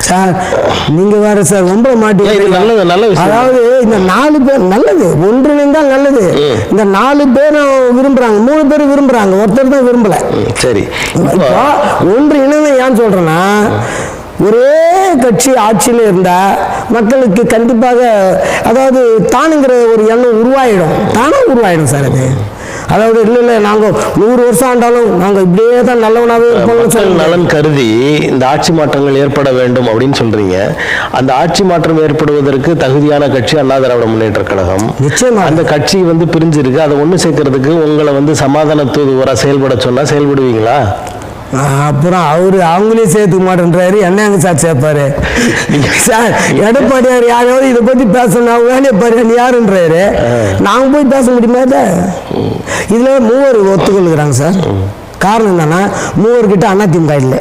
Sir நீங்க வேற sir ரொம்ப மாட்டீங்க. அதாவது இந்த 4 பேர் நல்லது, ஒன்றிணைந்தால் நல்லது. இந்த 4 பேரும் விரும்புறாங்க, 3 பேர் விரும்புறாங்க, ஒருத்தர் தான் விரும்பல. சரி, ஒன்று இணைந்து ஏன் சொல்றேன்னா, ஒரே கட்சி ஆட்சியில் இருந்தா மக்களுக்கு கண்டிப்பாக அதாவது தானுங்கிற ஒரு எண்ணம் உருவாயிடும், தானே உருவாயிடும் சார். அது அதாவது இல்லை நாங்கள் 100 வருஷம் ஆண்டாலும் நாங்கள் இப்படியே தான் நல்லவனாவே இருப்போம். நலன் கருதி இந்த ஆட்சி மாற்றங்கள் ஏற்பட வேண்டும் அப்படின்னு சொல்றீங்க. அந்த ஆட்சி மாற்றம் ஏற்படுவதற்கு தகுதியான கட்சி அண்ணா திராவிட முன்னேற்ற கழகம். நிச்சயமா அந்த கட்சி பிரிஞ்சிருக்கு. அதை ஒன்று சேர்க்கறதுக்கு உங்களை சமாதான தூதுவரா செயல்பட சொன்னா செயல்படுவீங்களா? அப்புறம் அவங்களே சேர்த்துக்க மாட்டேன்றாரு, என்ன அங்க சார் சேர்ப்பாரு சார்? எடப்பாடியார் யாராவது இதை பத்தி பேசணும், அவங்க வேலையை பாரு யாருன்றாரு, நாங்க போய் பேச முடியுமா? இதுல 3 ஒத்துக்கொள்ளுகிறாங்க சார். காரணம் என்னன்னா 3 கிட்ட அதிமுக இல்லை.